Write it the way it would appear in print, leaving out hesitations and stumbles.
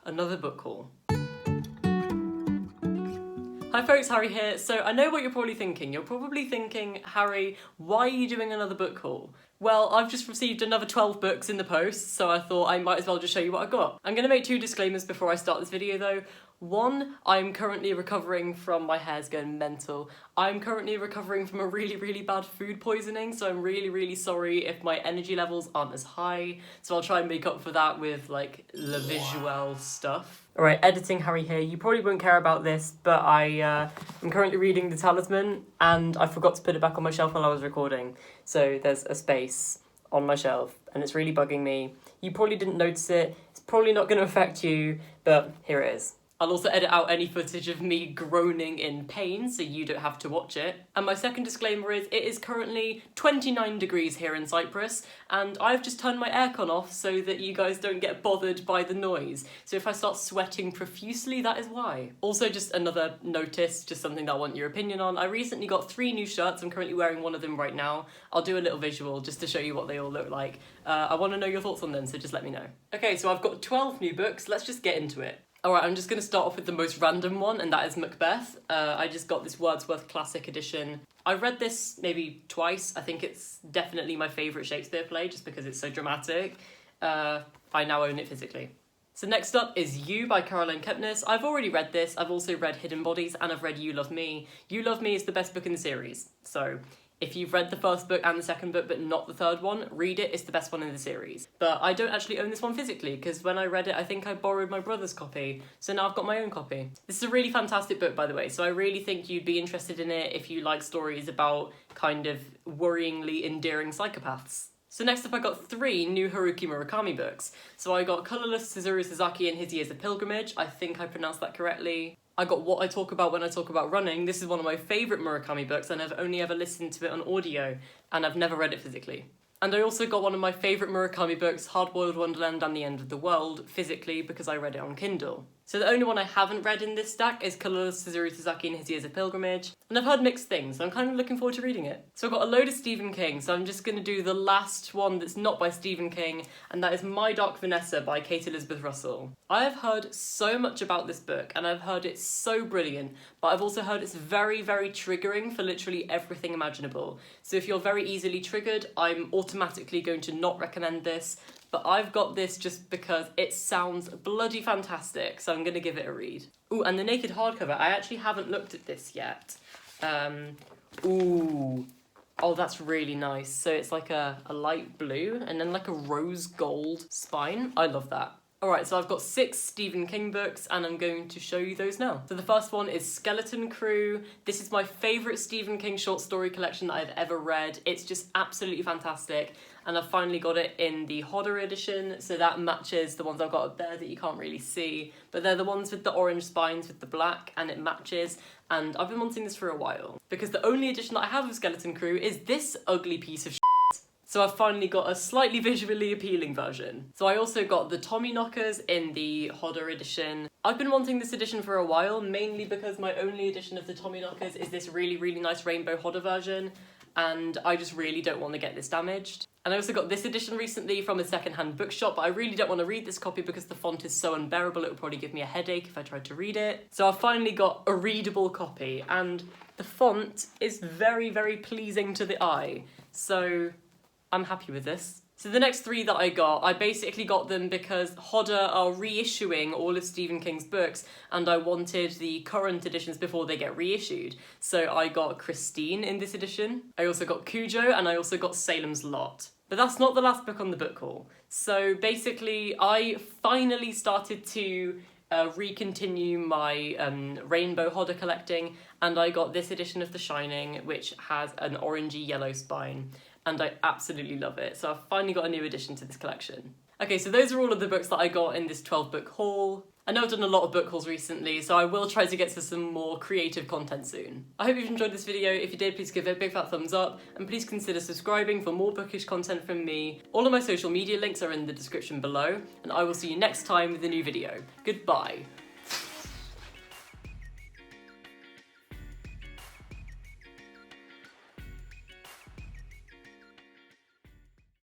another book haul. Hi folks, Harry here. So I know what you're probably thinking. You're probably thinking, Harry, why are you doing another book haul? Well, I've just received another 12 books in the post, so I thought I might as well just show you what I got. I'm going to make two disclaimers before I start this video though. One, I'm currently recovering from, my hair's going mental. I'm currently recovering from a really bad food poisoning, so I'm really sorry if my energy levels aren't as high. So I'll try and make up for that with like the visual stuff. Alright, editing Harry here. You probably won't care about this, but I'm currently reading The Talisman, and I forgot to put it back on my shelf while I was recording. So there's a space on my shelf, and it's really bugging me. You probably didn't notice it. It's probably not going to affect you, but here it is. I'll also edit out any footage of me groaning in pain so you don't have to watch it. And my second disclaimer is it is currently 29 degrees here in Cyprus, and I've just turned my aircon off so that you guys don't get bothered by the noise. So if I start sweating profusely, that is why. Also, just another notice, just something that I want your opinion on. I recently got 3 new shirts. I'm currently wearing one of them right now. I'll do a little visual just to show you what they all look like. I want to know your thoughts on them, so just let me know. Okay, so I've got 12 new books. Let's just get into it. Alright, I'm just going to start off with the most random one, and that is Macbeth. I just got this Wordsworth Classic Edition. I read this maybe twice. I think it's definitely my favourite Shakespeare play, just because it's so dramatic. I now own it physically. So next up is You by Caroline Kepnes. I've already read this. I've also read Hidden Bodies, and I've read You Love Me. You Love Me is the best book in the series. So if you've read the first book and the second book, but not the third one, read it. It's the best one in the series. But I don't actually own this one physically, because when I read it, I think I borrowed my brother's copy. So now I've got my own copy. This is a really fantastic book, by the way. So I really think you'd be interested in it if you like stories about kind of worryingly endearing psychopaths. So next up I got 3 new Haruki Murakami books. So I got Colorless Suzuru Suzaki and His Years of Pilgrimage. I think I pronounced that correctly. I got What I Talk About When I Talk About Running. This is one of my favourite Murakami books, and I've only ever listened to it on audio, and I've never read it physically. And I also got one of my favourite Murakami books, Hard-Boiled Wonderland and the End of the World, physically because I read it on Kindle. So the only one I haven't read in this stack is Colorless Suzuru Suzaki and His Years of Pilgrimage, and I've heard mixed things, so I'm kind of looking forward to reading it. So I've got a load of Stephen King, so I'm just going to do the last one that's not by Stephen King, and that is My Dark Vanessa by Kate Elizabeth Russell. I have heard so much about this book, and I've heard it's so brilliant, but I've also heard it's very triggering for literally everything imaginable. So if you're very easily triggered, I'm automatically going to not recommend this. But I've got this just because it sounds bloody fantastic, so I'm going to give it a read. Ooh, and the naked hardcover, I actually haven't looked at this yet. Ooh. Oh, that's really nice. So it's like a light blue and then like a rose gold spine. I love that. Alright, so I've got 6 Stephen King books, and I'm going to show you those now. So the first one is Skeleton Crew. This is my favourite Stephen King short story collection that I've ever read. It's just absolutely fantastic, and I've finally got it in the Hodder edition, so that matches the ones I've got up there that you can't really see. But they're the ones with the orange spines with the black, and it matches, and I've been wanting this for a while. Because the only edition that I have of Skeleton Crew is this ugly piece of shit. So I've finally got a slightly visually appealing version. So I also got the Tommyknockers in the Hodder edition. I've been wanting this edition for a while, mainly because my only edition of the Tommyknockers is this really nice rainbow Hodder version, and I just really don't want to get this damaged. And I also got this edition recently from a second-hand bookshop, but I really don't want to read this copy because the font is so unbearable it would probably give me a headache if I tried to read it. So I've finally got a readable copy, and the font is very pleasing to the eye. So I'm happy with this. So the next 3 that I basically got them because Hodder are reissuing all of Stephen King's books, and I wanted the current editions before they get reissued. So I got Christine in this edition. I also got Cujo, and I also got Salem's Lot. But that's not the last book on the book haul. So basically, I finally started to recontinue my rainbow Hodder collecting, and I got this edition of The Shining, which has an orangey yellow spine. And I absolutely love it. So I've finally got a new addition to this collection. Okay, so those are all of the books that I got in this 12-book haul. I know I've done a lot of book hauls recently, so I will try to get to some more creative content soon. I hope you've enjoyed this video. If you did, please give it a big fat thumbs up, and please consider subscribing for more bookish content from me. All of my social media links are in the description below, and I will see you next time with a new video. Goodbye.